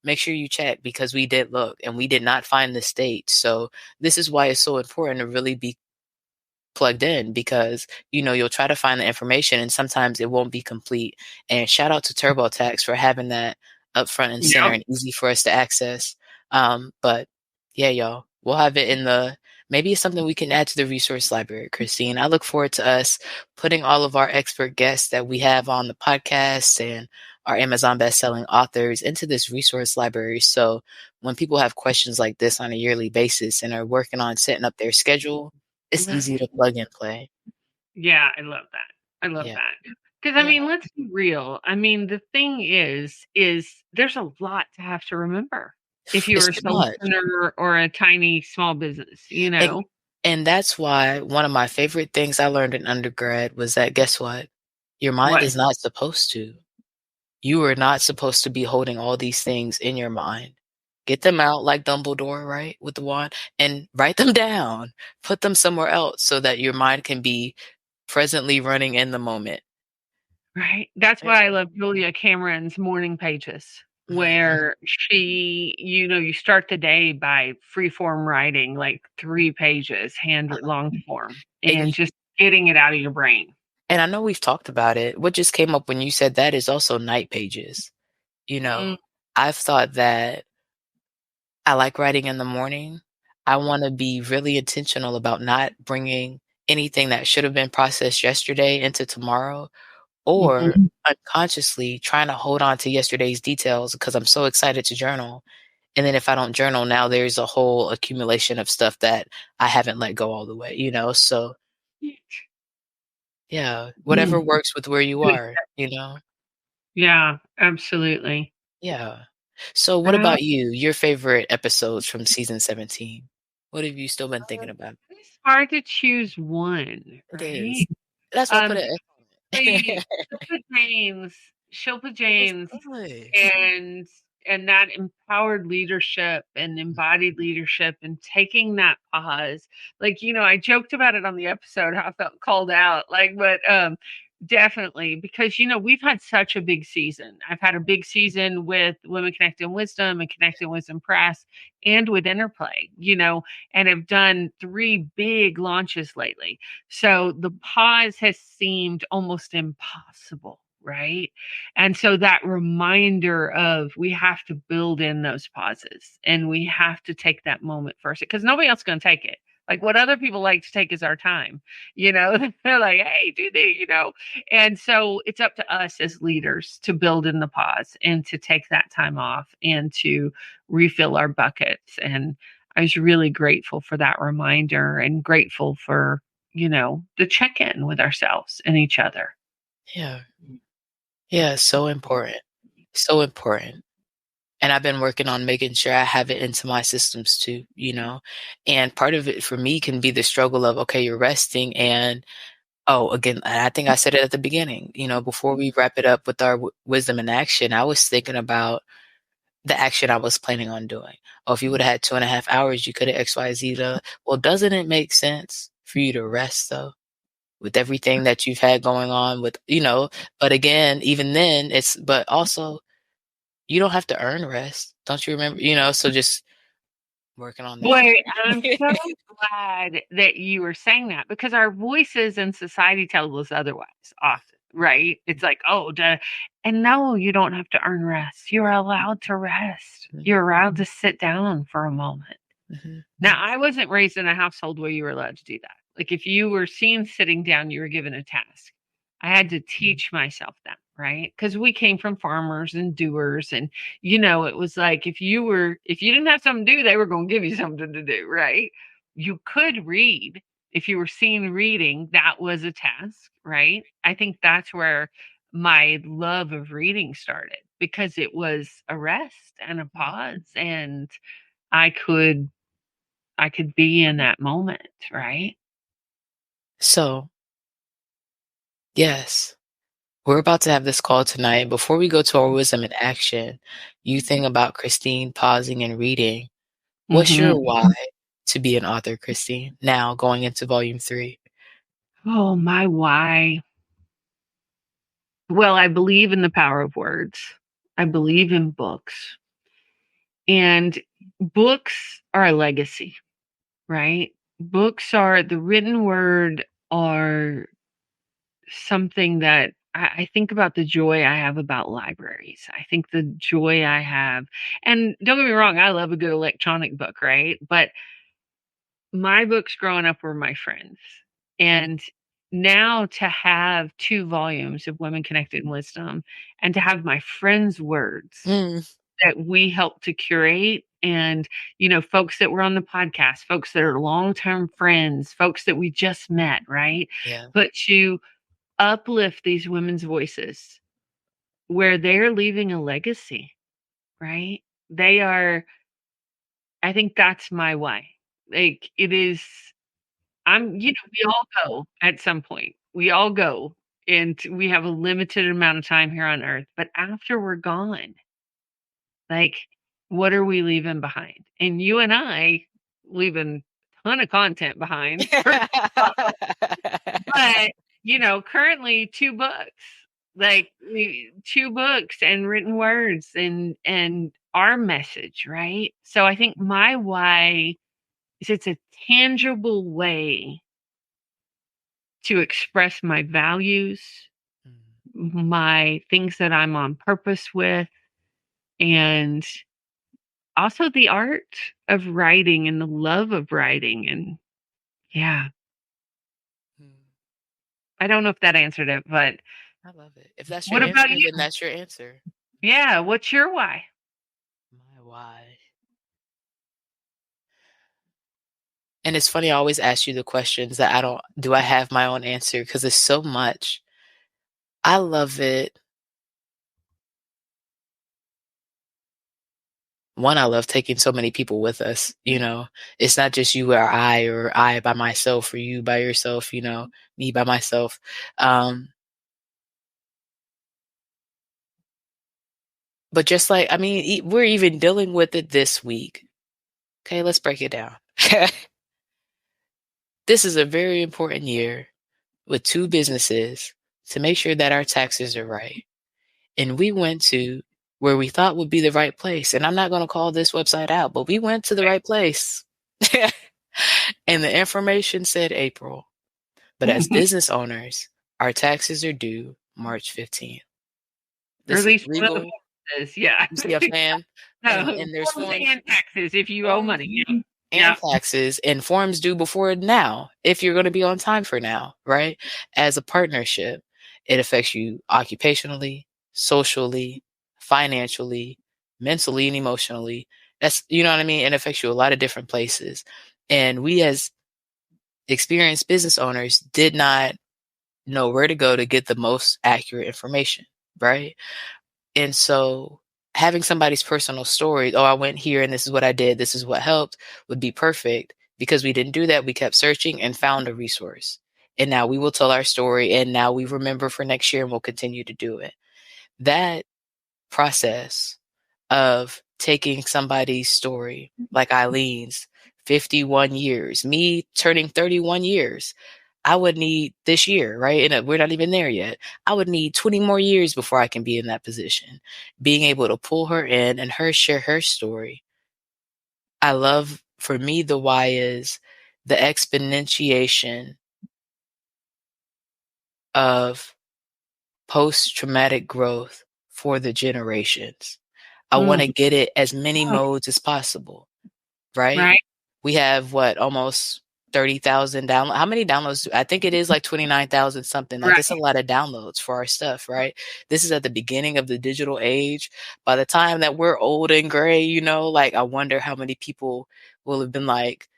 S1: make sure you check because we did look and we did not find the state. So this is why it's so important to really be plugged in because you'll try to find the information and sometimes it won't be complete. And shout out to TurboTax for having that up front and center
S3: Yep.
S1: and easy for us to access. But yeah, y'all, we'll have it in the maybe it's something we can add to the resource library, Christine. I look forward to us putting all of our expert guests that we have on the podcast and our Amazon bestselling authors into this resource library. So when people have questions like this on a yearly basis and are working on setting up their schedule, it's easy to plug and play.
S3: Yeah, I love that. I love
S1: Yeah.
S3: that. Because I mean, let's be real. I mean, the thing is there's a lot to have to remember if you're
S1: It's
S3: a
S1: too much.
S3: solopreneur or a tiny small business,
S1: And that's why one of my favorite things I learned in undergrad was that guess what? Your mind
S3: What?
S1: is not supposed to. You are not supposed to be holding all these things in your mind. Get them out like Dumbledore, right? With the wand and write them down. Put them somewhere else so that your mind can be presently running in the moment.
S3: Right. That's why I love Julia Cameron's morning pages, where she, you start the day by free form writing like 3 pages, long form,
S1: And
S3: and just getting it out of your brain.
S1: And I know we've talked about it. What just came up when you said that is also night pages. I've thought that I like writing in the morning. I want to be really intentional about not bringing anything that should have been processed yesterday into tomorrow or unconsciously trying to hold on to yesterday's details because I'm so excited to journal. And then if I don't journal, now there's a whole accumulation of stuff that I haven't let go all the way, So yeah, whatever works with where you are,
S3: Yeah, absolutely.
S1: Yeah. So what
S3: Uh,
S1: about you? Your favorite episodes from season 17? What have you still been thinking about?
S3: it's hard to choose one,
S1: It
S3: right?
S1: is. That's why I put
S3: Um,
S1: an X on
S3: the
S1: it.
S3: Shilpa
S1: It's
S3: James
S1: good.
S3: and that empowered leadership and embodied leadership and taking that pause. Like, I joked about it on the episode how I felt called out. But definitely because we've had such a big season. I've had a big season with Women Connecting Wisdom and Connecting Wisdom Press and with Interplay, and have done 3 big launches lately. So the pause has seemed almost impossible, right? And so that reminder of we have to build in those pauses and we have to take that moment first because nobody else is going to take it. Like what other people like to take is our time, they're like, hey, do they, and so it's up to us as leaders to build in the pause and to take that time off and to refill our buckets. And I was really grateful for that reminder and grateful for, the check in with ourselves and each other.
S1: Yeah. Yeah, so important. So important. And I've been working on making sure I have it into my systems too, And part of it for me can be the struggle of, okay, you're resting and again, I think I said it at the beginning, before we wrap it up with our wisdom in action, I was thinking about the action I was planning on doing. Oh, if you would have had 2.5 hours, you could have XYZ well, doesn't it make sense for you to rest though? With everything that you've had going on with, but again, even then but also you don't have to earn rest. Don't you remember, so just working on that.
S3: Boy, I'm so glad that you were saying that because our voices in society tell us otherwise often, right? It's like, oh, duh. And no, you don't have to earn rest. You're allowed to rest. You're allowed to sit down for a moment. Now, I wasn't raised in a household where you were allowed to do that. Like if you were seen sitting down, you were given a task. I had to teach myself that, right? Because we came from farmers and doers. And, it was like if you didn't have something to do, they were going to give you something to do, right? You could read. If you were seen reading, that was a task, right? I think that's where my love of reading started because it was a rest and a pause and I could be in that moment, right?
S1: So, yes, we're about to have this call tonight. Before we go to our wisdom in action, you think about Christine pausing and reading. What's your why to be an author, Christine, now going into volume 3?
S3: Oh, my why. Well, I believe in the power of words. I believe in books. And books are a legacy, right? Books are the written word are something that I think about the joy I have about libraries. I think the joy I have, and don't get me wrong, I love a good electronic book, right? But my books growing up were my friends. And now to have 2 volumes of Women Connected in Wisdom and to have my friends' words that we helped to curate and, folks that were on the podcast, folks that are long-term friends, folks that we just met, right?
S1: Yeah.
S3: But to uplift these women's voices where they're leaving a legacy, right? I think that's my why. Like, it is we all go at some point. We all go, and we have a limited amount of time here on earth, but after we're gone, like, what are we leaving behind? And you and I leaving a ton of content behind. But, currently 2 books. Like, 2 books and written words and our message, right? So I think my why is it's a tangible way to express my values, my things that I'm on purpose with, and also the art of writing and the love of writing. And yeah, I don't know if that answered it, but
S1: I love it. If that's your
S3: what about
S1: answer,
S3: you?
S1: then that's your answer.
S3: Yeah, what's your why?
S1: My why. And it's funny, I always ask you the questions that do I have my own answer? Because it's so much. I love it. One, I love taking so many people with us, It's not just you or I by myself, or you by yourself, me by myself. But just like, we're even dealing with it this week. Okay, let's break it down. This is a very important year with 2 businesses to make sure that our taxes are right. And we went to where we thought would be the right place. And I'm not going to call this website out, but we went to the right place. And the information said April. But as business owners, our taxes are due March 15th.
S3: Or at
S1: This is
S3: least one of the
S1: legal.
S3: forms is, yeah.
S1: You see what I'm saying?
S3: No,
S1: And there's
S3: forms
S1: forms.
S3: and taxes if you owe money. Yeah.
S1: And taxes and forms due before now, if you're going to be on time for now, right? As a partnership, it affects you occupationally, socially, financially, mentally, and emotionally. That's, you know what I mean? It affects you a lot of different places. And we, as experienced business owners, did not know where to go to get the most accurate information, right? And so having somebody's personal story, I went here and this is what I did, this is what helped, would be perfect. Because we didn't do that, we kept searching and found a resource. And now we will tell our story, and now we remember for next year, and we'll continue to do it. That process of taking somebody's story, like Eileen's, 51 years, me turning 31 years, I would need this year, right? And we're not even there yet. I would need 20 more years before I can be in that position. Being able to pull her in and her share her story. I love, for me, the why is the exponentiation of post-traumatic growth for the generations. I want to get it as many modes as possible, right?
S3: Right.
S1: We have almost 30,000 downloads. How many downloads? I think it is like 29,000 something. Like, it's a lot of downloads for our stuff, right? This is at the beginning of the digital age. By the time that we're old and gray, I wonder how many people will have been like,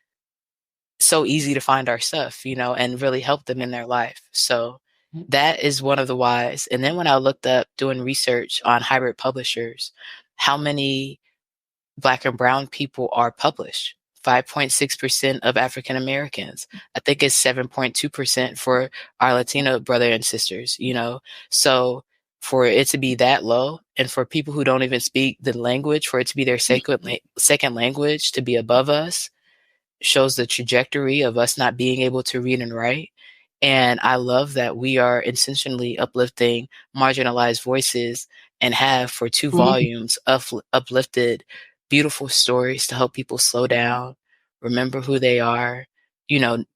S1: so easy to find our stuff, and really help them in their life. So that is one of the whys. And then when I looked up doing research on hybrid publishers, how many Black and brown people are published? 5.6% of African Americans. I think it's 7.2% for our Latino brother and sisters, So for it to be that low, and for people who don't even speak the language, for it to be their second language, to be above us, shows the trajectory of us not being able to read and write. And I love that we are intentionally uplifting marginalized voices and have for 2 volumes uplifted beautiful stories to help people slow down, remember who they are,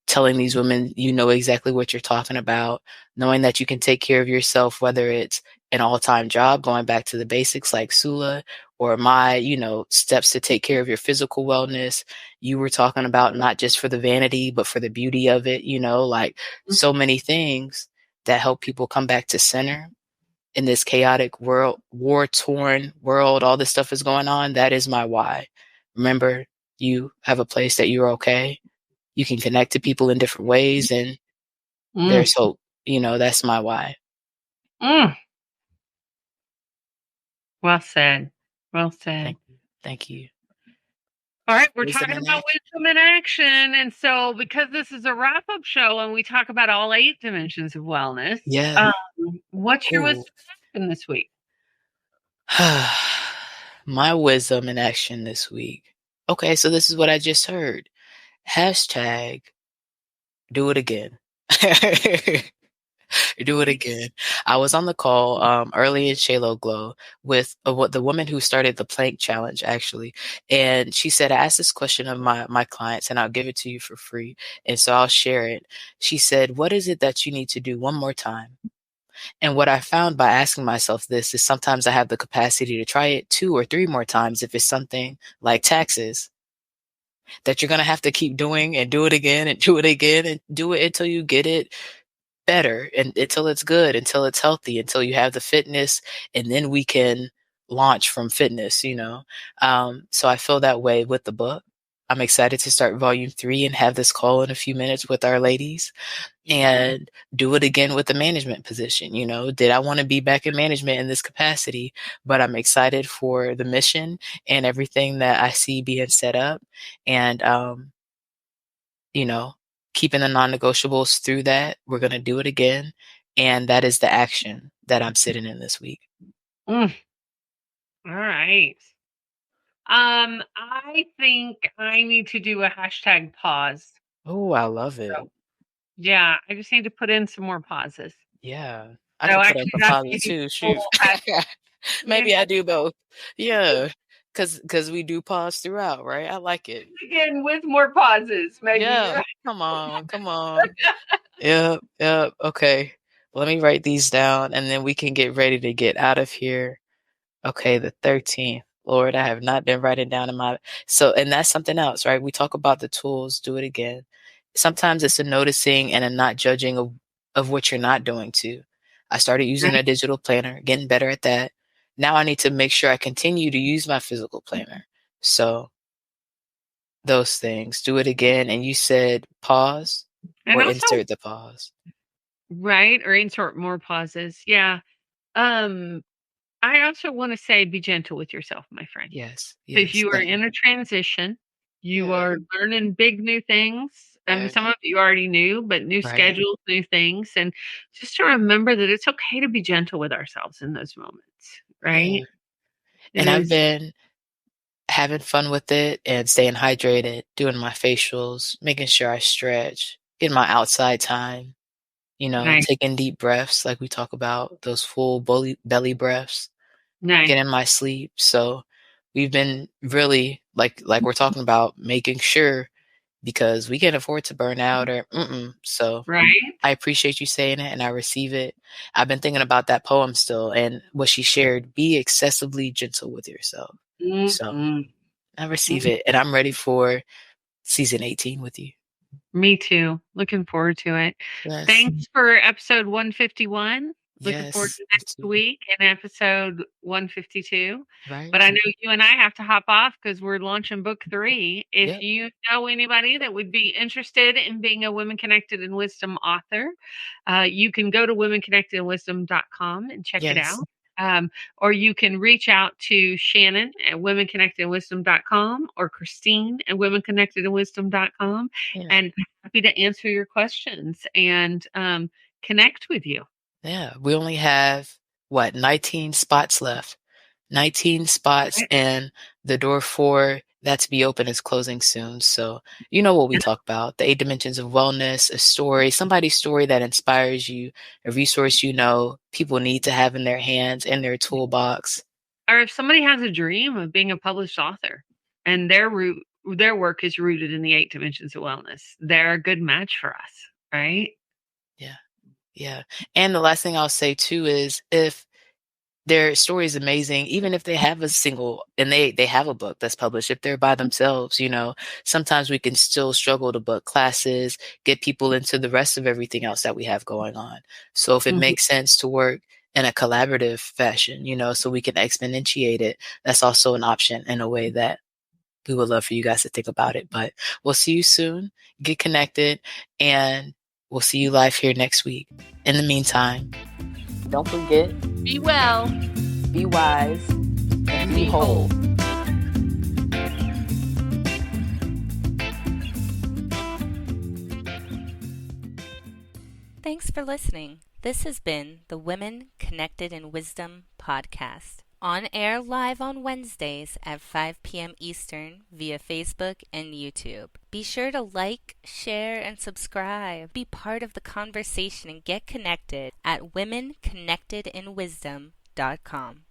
S1: telling these women, exactly what you're talking about, knowing that you can take care of yourself, whether it's an all-time job, going back to the basics like Sula, or my, steps to take care of your physical wellness. You were talking about not just for the vanity, but for the beauty of it, like so many things that help people come back to center in this chaotic world, war-torn world. All this stuff is going on. That is my why. Remember, you have a place that you're okay. You can connect to people in different ways, and there's hope. That's my why.
S3: Well said. Well said.
S1: Thank you.
S3: All right, we're talking about wisdom in action. And so, because this is a wrap-up show and we talk about all 8 dimensions of wellness, what's your wisdom in action this week?
S1: My wisdom in action this week. Okay, so this is what I just heard. Hashtag do it again. Do it again. I was on the call early in Shalo Glow with the woman who started the plank challenge, actually. And she said, I asked this question of my clients, and I'll give it to you for free. And so I'll share it. She said, what is it that you need to do one more time? And what I found by asking myself this is sometimes I have the capacity to try it 2 or 3 more times if it's something like taxes that you're going to have to keep doing and do it again and do it again and do it until you get it better, and until it's good, until it's healthy, until you have the fitness, and then we can launch from fitness, so I feel that way with the book. I'm excited to start volume 3 and have this call in a few minutes with our ladies and do it again with the management position. Did I want to be back in management in this capacity? But I'm excited for the mission and everything that I see being set up, and keeping the non-negotiables through that. We're going to do it again. And that is the action that I'm sitting in this week.
S3: All right. I think I need to do a hashtag pause.
S1: Oh, I love it.
S3: So, yeah, I just need to put in some more pauses.
S1: Yeah. I can put up a pause too. Shoot. Maybe I do both. Yeah. Because we do pause throughout, right? I like it.
S3: Again, with more pauses, maybe.
S1: Yeah. Come on. Yep. Okay. Let me write these down, and then we can get ready to get out of here. Okay, the 13th. Lord, I have not been writing down and that's something else, right? We talk about the tools, do it again. Sometimes it's a noticing and a not judging of what you're not doing too. I started using a digital planner, getting better at that. Now I need to make sure I continue to use my physical planner. So those things, do it again. And you said pause or insert the pause.
S3: Right, or insert more pauses. Yeah. I also want to say be gentle with yourself, my friend.
S1: Yes.
S3: Because you are in a transition. You are learning big new things. Some of you already knew, but new schedules, new things. And just to remember that it's okay to be gentle with ourselves in those moments, right?
S1: Yeah. And I've been having fun with it and staying hydrated, doing my facials, making sure I stretch, getting my outside time, taking deep breaths like we talk about, those full belly breaths, getting my sleep. So we've been really, like we're talking about, making sure, because we can't afford to burn out or So I appreciate you saying it and I receive it. I've been thinking about that poem still and what she shared, be excessively gentle with yourself. So I receive it, and I'm ready for season 18 with you.
S3: Me too. Looking forward to it. Yes. Thanks for episode 151. Looking forward to next week in episode 152.
S1: Right.
S3: But I know you and I have to hop off because we're launching book 3. If you know anybody that would be interested in being a Women Connected in Wisdom author, you can go to womenconnectedinwisdom.com and check it out. Or you can reach out to Shannon at womenconnectedinwisdom.com or Christine at womenconnectedinwisdom.com. And happy to answer your questions and connect with you.
S1: Yeah, we only have 19 spots left. 19 spots, and the door for That to be open is closing soon. So you know what we talk about, the 8 dimensions of wellness, a story, somebody's story that inspires you, a resource you know people need to have in their hands, in their toolbox.
S3: Or if somebody has a dream of being a published author and their work is rooted in the 8 dimensions of wellness, they're a good match for us, right?
S1: Yeah. Yeah. And the last thing I'll say too is if their story is amazing, even if they have a single and they have a book that's published, if they're by themselves, you know, sometimes we can still struggle to book classes, get people into the rest of everything else that we have going on. So if it
S3: Mhm.
S1: makes sense to work in a collaborative fashion, you know, so we can exponentiate it, that's also an option in a way that we would love for you guys to think about it. But we'll see you soon. Get connected, and we'll see you live here next week. In the meantime, don't forget,
S2: Be well.
S1: be wise,
S2: And be whole.
S4: Thanks for listening. This has been the Women Connected in Wisdom podcast. On air live on Wednesdays at 5 p.m. Eastern via Facebook and YouTube. Be sure to like, share, and subscribe. Be part of the conversation and get connected at womenconnectedinwisdom.com.